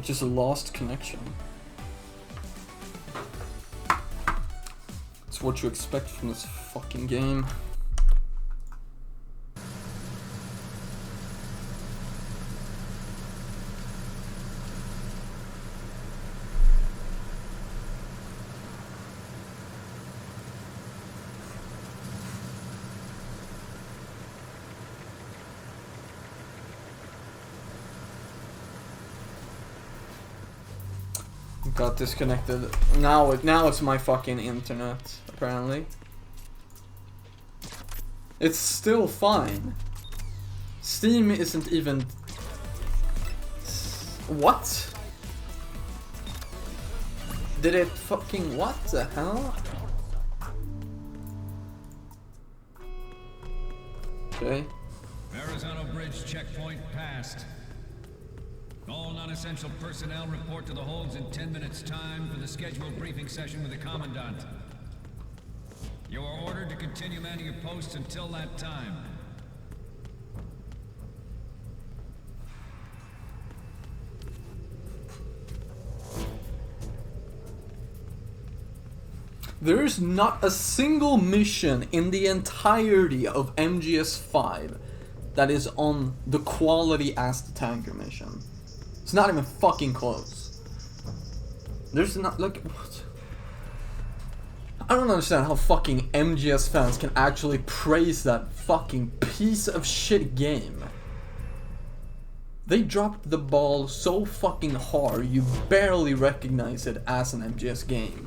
just lost connection. It's what you expect from this fucking game. Got disconnected. Now it's my fucking internet, apparently. It's still fine. Steam isn't even... What? Did it fucking... What the hell? Okay. Verrazano Bridge checkpoint passed. All non-essential personnel report to the holds in 10 minutes' time for the scheduled briefing session with the Commandant. You are ordered to continue manning your posts until that time. There is not a single mission in the entirety of MGS5 that is on the quality as the tanker mission. It's not even fucking close. There's not, like, what? I don't understand how fucking MGS fans can actually praise that fucking piece of shit game. They dropped the ball so fucking hard you barely recognize it as an MGS game.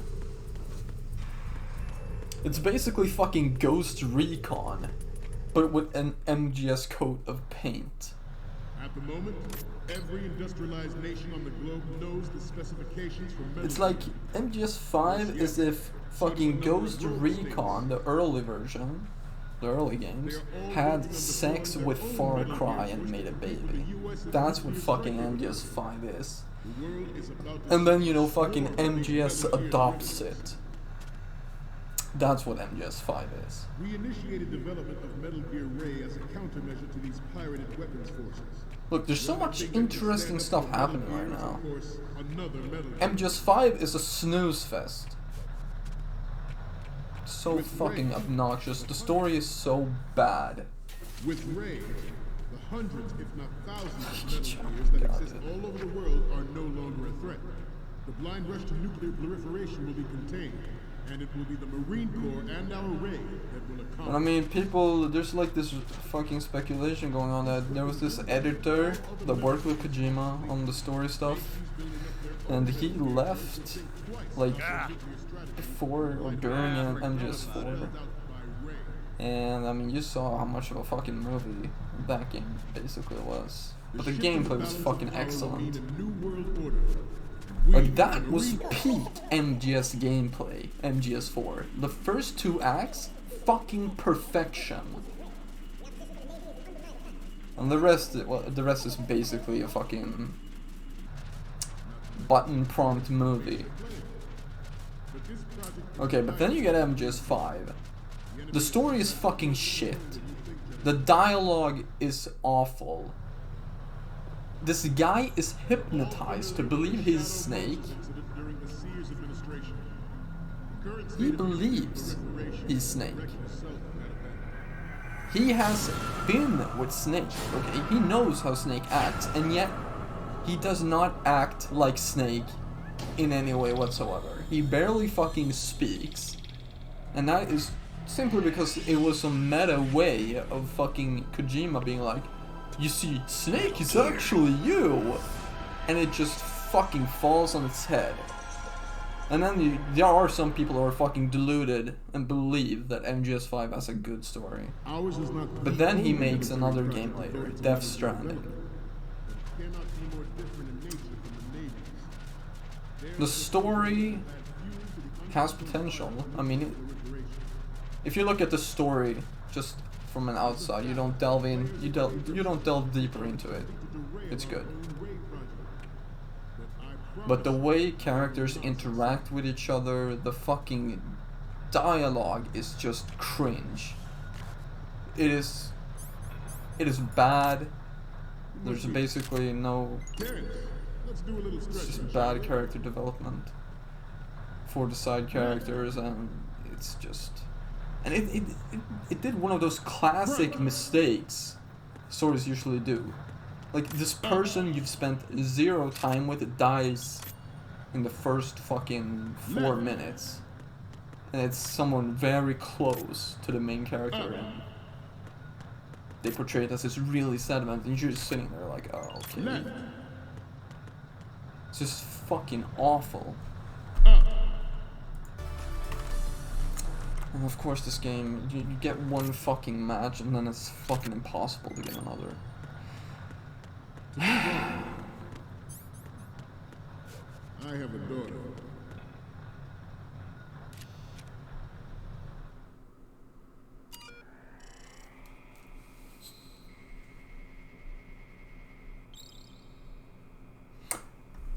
It's basically fucking Ghost Recon, but with an MGS coat of paint. At the moment, every industrialized nation on the globe knows the specifications for metal. It's like MGS5 is if fucking Ghost Recon, the early version, the early games, had sex with Far Cry and made a baby. That's what fucking MGS5 is. And then, you know, fucking MGS adopts it. That's what MGS5 is. We initiated development of Metal Gear Ray as a countermeasure to these pirated weapons forces. Look, there's so much interesting stuff happening right now. MGS5 is a snooze fest. So fucking obnoxious. The story is so bad. With Ray, the hundreds, if not thousands, of Metal Gears that exist all over the world are no longer a threat. The blind rush to nuclear proliferation will be contained. And it will be the Marine Corps and our Ray that will accomplish. But I mean, people, there's like this fucking speculation going on that there was this editor that worked with Kojima on the story stuff, and he left like before or during MGS4. And I mean, you saw how much of a fucking movie that game basically was. But the gameplay was fucking excellent. Like, that was peak MGS gameplay, MGS4. The first two acts, fucking perfection. And the rest is basically a fucking button prompt movie. Okay, but then you get MGS5. The story is fucking shit. The dialogue is awful. This guy is hypnotized to believe he's Snake. He believes he's Snake. He has been with Snake, okay? He knows how Snake acts, and yet he does not act like Snake in any way whatsoever. He barely fucking speaks, and that is simply because it was a meta way of fucking Kojima being like, you see, Snake is actually you! And it just fucking falls on its head. And then there are some people who are fucking deluded and believe that MGS5 has a good story. But then he makes another game later, Death Stranding. The story has potential. I mean, if you look at the story just from an outside, you don't delve in, you don't delve deeper into it. It's good. But the way characters interact with each other, the fucking dialogue is just cringe. It is bad. There's basically no Let's do a little It's stretching. just bad character development for the side characters, and it's just, and it did one of those classic mistakes stories usually do. Like, this person you've spent 0 time with dies in the first fucking 4 minutes, and it's someone very close to the main character, and they portray it as this really sad event, and you're just sitting there like, oh, okay. Left. It's just fucking awful. And of course this game, you get one fucking match and then it's fucking impossible to get another. I have a daughter.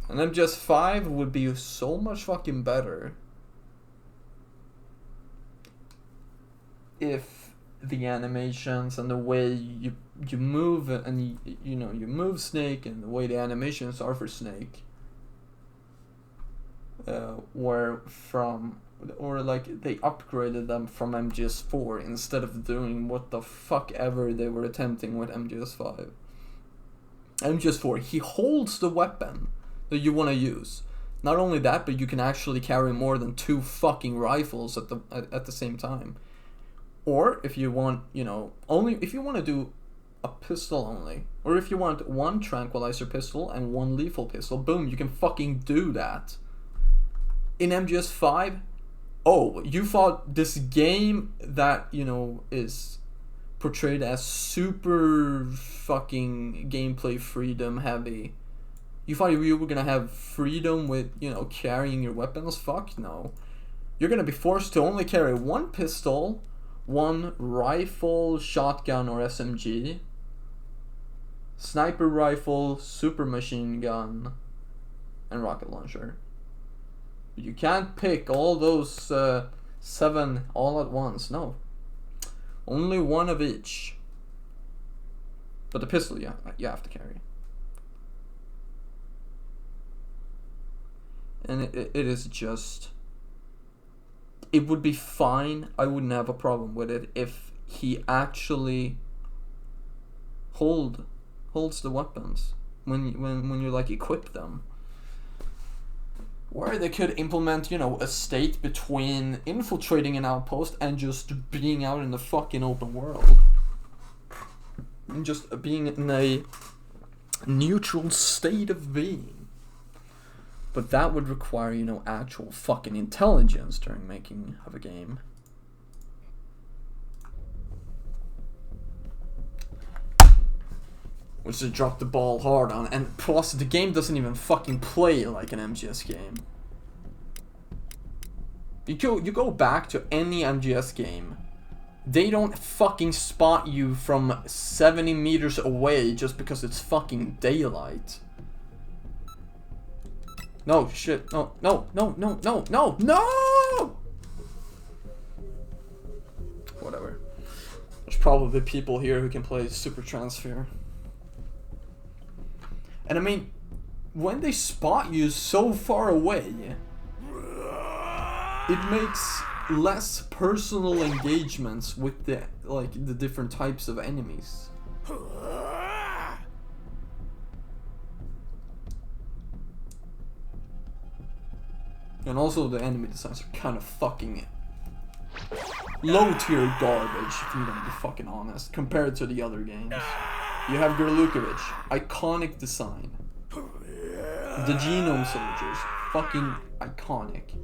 And MGS5 would be so much fucking better if the animations and the way you move and you know you move Snake and the way the animations are for Snake were from, or like they upgraded them from MGS4 instead of doing what the fuck ever they were attempting with MGS5. MGS4, he holds the weapon that you want to use. Not only that, but you can actually carry more than 2 fucking rifles at the same time. Or if you want, you know, only if you want to do a pistol only, or if you want 1 tranquilizer pistol and 1 lethal pistol, boom, you can fucking do that. In MGS5, oh, you thought this game that, you know, is portrayed as super fucking gameplay freedom heavy, you thought you were gonna have freedom with, you know, carrying your weapons? Fuck no. You're gonna be forced to only carry 1 pistol, 1 rifle, shotgun or SMG, sniper rifle, super machine gun, and rocket launcher. You can't pick all those 7 all at once, no. Only 1 of each. But the pistol, yeah, you have to carry. And it is just, it would be fine, I wouldn't have a problem with it if he actually holds the weapons when you like equip them. Where they could implement, you know, a state between infiltrating an outpost and just being out in the fucking open world. And just being in a neutral state of being. But that would require, you know, actual fucking intelligence during making of a game. Which they dropped the ball hard on, and plus the game doesn't even fucking play like an MGS game. You go back to any MGS game, they don't fucking spot you from 70 meters away just because it's fucking daylight. No, shit, no. Whatever. There's probably people here who can play Super Transfer. And I mean, when they spot you so far away, it makes less personal engagements with the different types of enemies. And also the enemy designs are kind of fucking low tier garbage, if you're gonna be fucking honest, compared to the other games. You have Gerlukovic, iconic design. The Genome Soldiers, fucking iconic.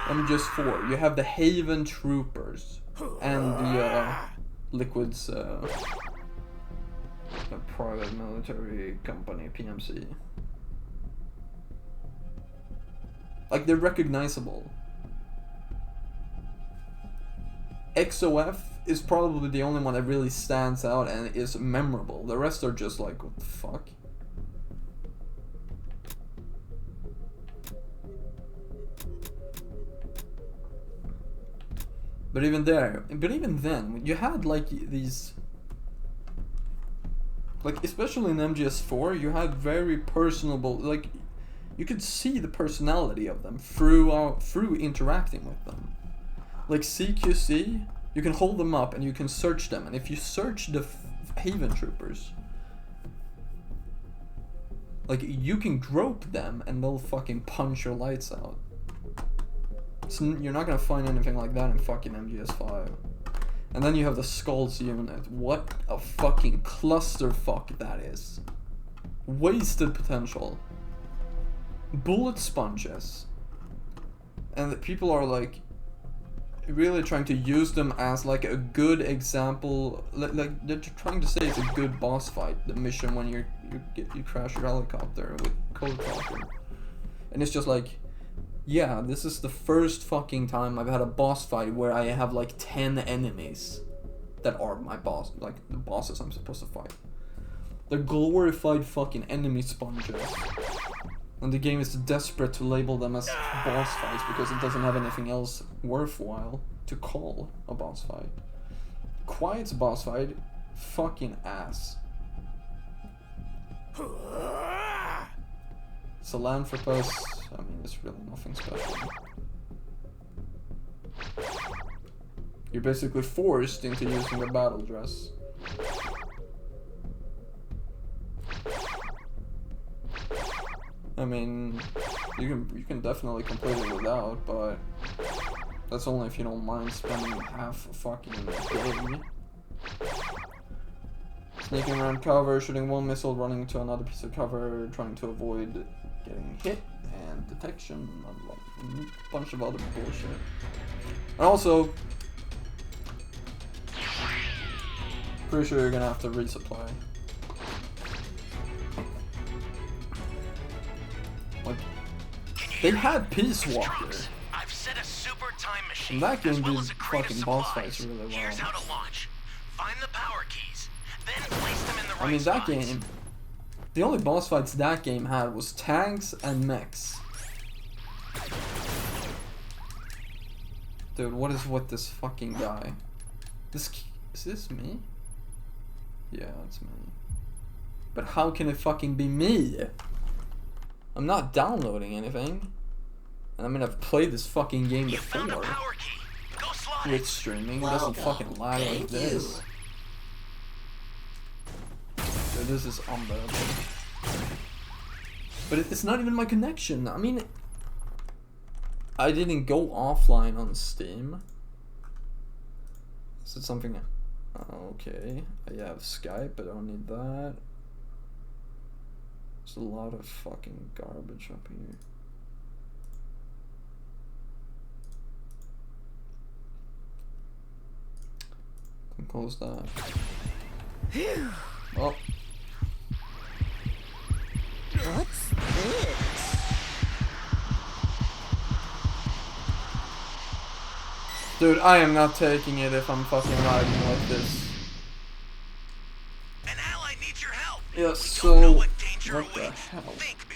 MGS4, you have the Haven Troopers and the Liquid's the private military company, PMC. Like, they're recognizable. XOF is probably the only one that really stands out and is memorable. The rest are just like, what the fuck? But even then, you had like these Like, especially in MGS4, you had very personable, like, you could see the personality of them through interacting with them. Like CQC, you can hold them up and you can search them, and if you search the Haven Troopers, like, you can grope them and they'll fucking punch your lights out. So you're not gonna find anything like that in fucking MGS5. And then you have the Skulls unit. What a fucking clusterfuck that is. Wasted potential. Bullet sponges. And people are like really trying to use them as like a good example. Like they're trying to say it's a good boss fight. The mission when you crash your helicopter with Code Talker. And it's just like, yeah, this is the first fucking time I've had a boss fight where I have like 10 enemies that are my boss, like the bosses I'm supposed to fight. They're glorified fucking enemy sponges. And the game is desperate to label them as boss fights because it doesn't have anything else worthwhile to call a boss fight. Quiet's boss fight, fucking ass. Salanthropus, I mean, it's really nothing special. You're basically forced into using the battle dress. I mean, you can definitely complete it without, but that's only if you don't mind spending half a fucking day. Sneaking around cover, shooting one missile, running into another piece of cover, trying to avoid getting hit, and detection, and a bunch of other bullshit. And also, pretty sure you're gonna have to resupply. Like, they had Peace Walker. I've set a super time machine. And that game as well did as a crate of fucking boss supplies. fights really well. Here's how to launch. Find the power keys, then place them in the right I mean, that spots. game, the only boss fights that game had was tanks and mechs. Dude, what is with this fucking guy? Is this me? Yeah, it's me. But how can it fucking be me? I'm not downloading anything. And I mean, I've played this fucking game You found a before. power key. Go slot Twitch it. streaming, it doesn't fucking lag like this. Dude, this is unbearable. But it's not even my connection. I mean, I didn't go offline on Steam. Is it something? Okay, I have Skype, but I don't need that. There's a lot of fucking garbage up here. Can close that. Oh. What's this? Dude, I am not taking it if I'm fucking lagging like this. An ally needs your help. Yeah, We so don't know what danger what the awaits. hell? Think